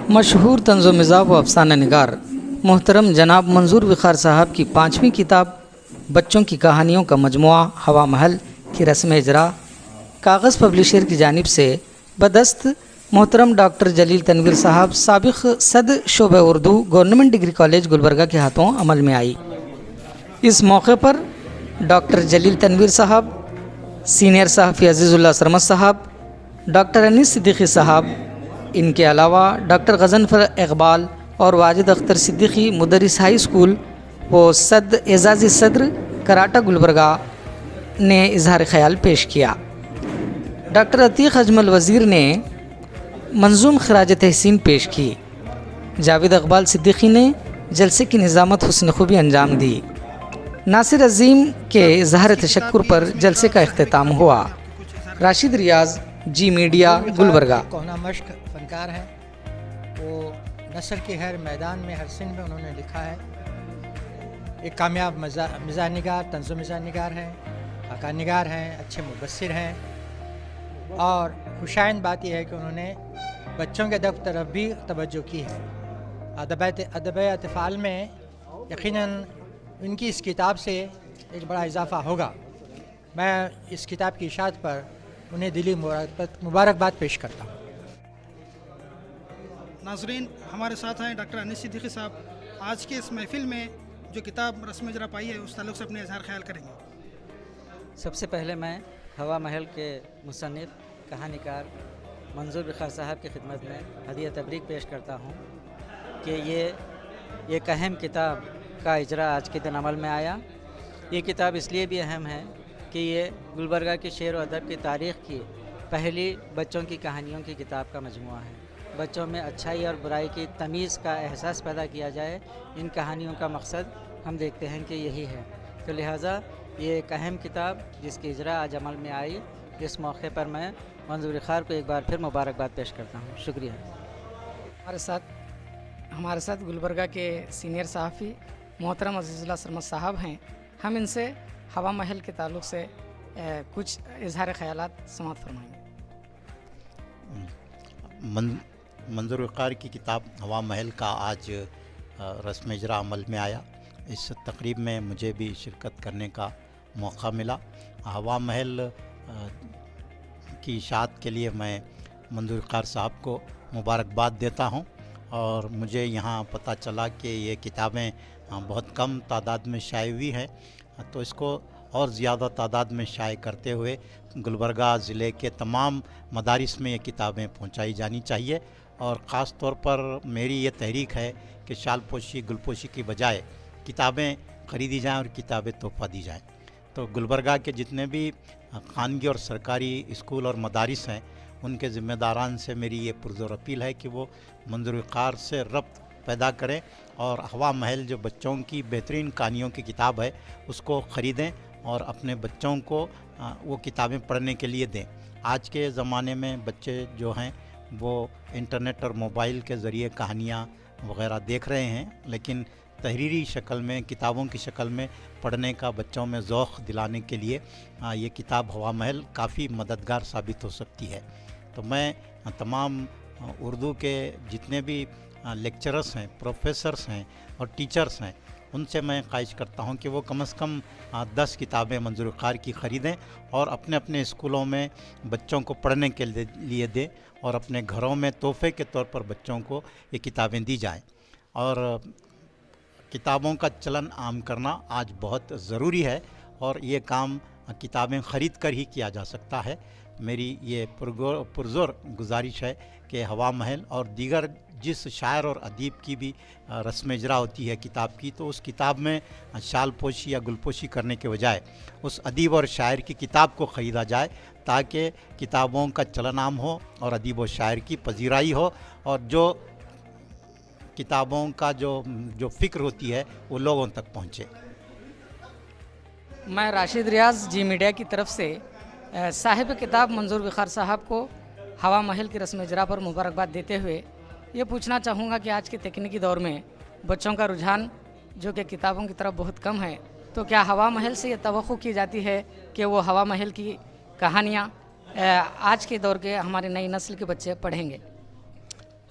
مشہور طنز و مزاح و افسانہ نگار محترم جناب منظور وقار صاحب کی 5ویں کتاب بچوں کی کہانیوں کا مجموعہ ہوا محل کی رسم اجرا کاغذ پبلیشر کی جانب سے بدست محترم ڈاکٹر جلیل تنویر صاحب سابق صدر شعبہ Urdu government degree college Gulbarga کے ہاتھوں عمل میں آئی۔ اس موقع پر ڈاکٹر جلیل تنویر صاحب، سینئر صحافی عزیز اللہ سرمد صاحب، ڈاکٹر انیس صدیقی صاحب، ان کے علاوہ ڈاکٹر غضنفر اقبال اور واجد اختر صدیقی مدرس ہائی اسکول و اعزازی صدر کراٹا گلبرگہ نے اظہار خیال پیش کیا۔ ڈاکٹر عتیق اجمل وزیر نے منظوم خراج تحسین پیش کی۔ جاوید اقبال صدیقی نے جلسے کی نظامت حسن خوبی انجام دی۔ ناصر عظیم کے اظہار تشکر پر جلسے کا اختتام ہوا۔ راشد ریاض، جی میڈیا، گلبرگہ۔ کونا مشق فنکار ہیں، وہ نثر کے ہر میدان میں، ہر سن میں انہوں نے لکھا ہے۔ ایک کامیاب مزاح نگار، طنز و مزاح نگار ہیں، خاکہ نگار ہیں، اچھے مبصر ہیں، اور خوشائند بات یہ ہے کہ انہوں نے بچوں کے ادب طرف بھی توجہ کی ہے۔ ادب اطفال میں یقیناً ان کی اس کتاب سے ایک بڑا اضافہ ہوگا۔ میں اس کتاب کی اشاعت پر انہیں دلی مبارکباد پیش کرتا ہوں۔ ناظرین، ہمارے ساتھ ہیں ڈاکٹر انیس صدیقی صاحب۔ آج کے اس محفل میں جو کتاب رسم اجرا پائی ہے اس تعلق سے اپنے اظہار خیال کریں گے۔ سب سے پہلے میں ہوا محل کے مصنف کہانیکار منظور وقار صاحب کی خدمت میں ہدیہ تبریک پیش کرتا ہوں کہ یہ ایک اہم کتاب کا اجرا آج کے دن عمل میں آیا۔ یہ کتاب اس لیے بھی اہم ہے کہ یہ گلبرگہ کے شعر و ادب کی تاریخ کی پہلی بچوں کی کہانیوں کی کتاب کا مجموعہ ہے۔ بچوں میں اچھائی اور برائی کی تمیز کا احساس پیدا کیا جائے، ان کہانیوں کا مقصد ہم دیکھتے ہیں کہ یہی ہے۔ تو لہٰذا یہ ایک اہم کتاب جس کی اجرا آج عمل میں آئی، اس موقع پر میں منظور وقار کو ایک بار پھر مبارکباد پیش کرتا ہوں۔ شکریہ۔ ہمارے ساتھ گلبرگہ کے سینئر صحافی محترم عزیز اللہ سرمد صاحب ہیں۔ ہم ان سے ہوا محل کے تعلق سے کچھ اظہار خیالات سماعت فرمائیں گے۔ منظور وقار کی کتاب ہوا محل کا آج رسم اجرا عمل میں آیا۔ اس تقریب میں مجھے بھی شرکت کرنے کا موقع ملا۔ ہوا محل کی اشاعت کے لیے میں منظور وقار صاحب کو مبارکباد دیتا ہوں، اور مجھے یہاں پتہ چلا کہ یہ کتابیں بہت کم تعداد میں شائع ہوئی ہیں، تو اس کو اور زیادہ تعداد میں شائع کرتے ہوئے گلبرگہ ضلع کے تمام مدارس میں یہ کتابیں پہنچائی جانی چاہیے۔ اور خاص طور پر میری یہ تحریک ہے کہ شال پوشی گل پوشی کی بجائے کتابیں خریدی جائیں اور کتابیں تحفہ دی جائیں۔ تو گلبرگہ کے جتنے بھی خانگی اور سرکاری اسکول اور مدارس ہیں، ان کے ذمہ داران سے میری یہ پرزور اپیل ہے کہ وہ منظور وقار سے ربط پیدا کریں اور ہوا محل جو بچوں کی بہترین کہانیوں کی کتاب ہے اس کو خریدیں اور اپنے بچوں کو وہ کتابیں پڑھنے کے لیے دیں۔ آج کے زمانے میں بچے جو ہیں وہ انٹرنیٹ اور موبائل کے ذریعے کہانیاں وغیرہ دیکھ رہے ہیں، لیکن تحریری شکل میں، کتابوں کی شکل میں پڑھنے کا بچوں میں ذوق دلانے کے لیے یہ کتاب ہوا محل کافی مددگار ثابت ہو سکتی ہے۔ تو میں تمام اردو کے جتنے بھی لیکچررس ہیں، پروفیسرس ہیں اور ٹیچرس ہیں، ان سے میں خواہش کرتا ہوں کہ وہ کم از کم 10 کتابیں منظور وقار کی خریدیں اور اپنے اپنے اسکولوں میں بچوں کو پڑھنے کے لیے دیں، اور اپنے گھروں میں تحفے کے طور پر بچوں کو یہ کتابیں دی جائیں۔ اور کتابوں کا چلن عام کرنا آج بہت ضروری ہے، اور یہ کام کتابیں خرید کر ہی کیا جا سکتا ہے۔ میری یہ پرزور گزارش ہے کہ ہوا محل اور دیگر جس شاعر اور ادیب کی بھی رسم اجرا ہوتی ہے کتاب کی، تو اس کتاب میں شال پوشی یا گل پوشی کرنے کے بجائے اس ادیب اور شاعر کی کتاب کو خریدا جائے، تاکہ کتابوں کا چلن عام ہو اور ادیب و شاعر کی پذیرائی ہو، اور جو کتابوں کا جو فکر ہوتی ہے وہ لوگوں تک پہنچے۔ میں راشد ریاض، جی میڈیا کی طرف سے صاحب کتاب منظور وقار صاحب کو ہوا محل کی رسم اجرا پر مبارکباد دیتے ہوئے یہ پوچھنا چاہوں گا کہ آج کے تکنیکی دور میں بچوں کا رجحان جو کہ کتابوں کی طرف بہت کم ہے، تو کیا ہوا محل سے یہ توقع کی جاتی ہے کہ وہ ہوا محل کی کہانیاں آج کے دور کے ہمارے نئی نسل کے بچے پڑھیں گے؟